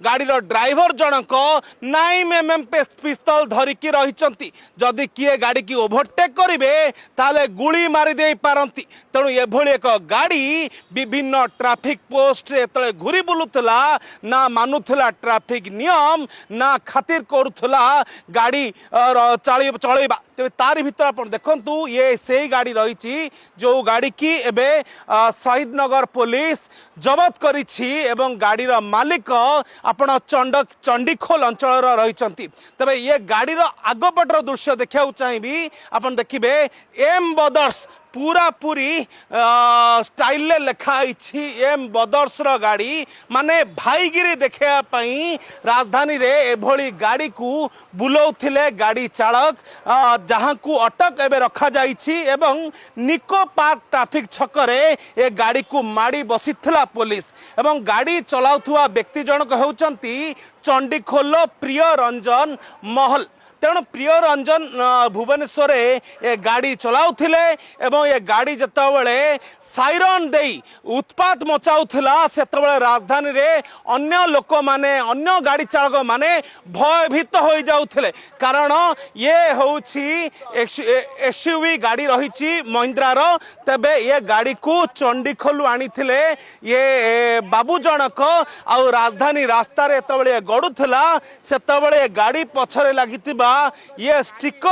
गाड़ीर driver जनक 9mm पिस्तल धरिकी रही जदि किए गाड़ी की ओभरटेक करेंगे ताले गुली मारिदे पारती तेणु एभली एक गाड़ी विभिन्न ट्राफिक पोस्ट एत घूरी बुलूला ना मानुला ट्राफिक नियम ना खातिर करुला गाड़ी चलैबा तेज तार भर आप देखु ये से गाड़ी रही जो गाड़ी की एबे शहीद नगर पुलिस जबत करिछि एवं गाड़ीर मालिक आपण चंडीखोल अंचल रही तबे ये गाड़ीर आगपटर दृश्य देखा चाहिए आपण देखिए एम ब्रदर्स पूरा पूरी स्टाइल लिखाई एम ब्रदर्स गाड़ी माने भाईगिरी देखापी राजधानी रे एभली गाड़ी को बुलाउथिले गाड़ी चालक जहाँ को अटक एवं रखा जाइछि एवं निको पार्क ट्राफिक छकरे ए गाड़ी को माड़ी बसीथिला पुलिस एवं गाड़ी चलाउथुवा व्यक्ति जनक होउचंती चंडीखोल प्रिय रंजन महल तेणु प्रिय रंजन भुवनेश्वर ए गाड़ी चलाउथिले एवं ये गाड़ी जतबेले साइरन देई उत्पात मचाउथिला सेतबेले राजधानी रे अन्य लोक माने अन्य गाड़ी चालक माने भयभीत हो जाउथिले कारण ये होउछि एसयूवी गाड़ी रही महिंद्रा रो तबे ये गाड़ी को चंडीखोल आनीथिले ये बाबू जनक आ राजधानी रास्ता रे एतबेले गडुथिला सेतबेले गाड़ी पछरे लागितिबा ये स्टिकर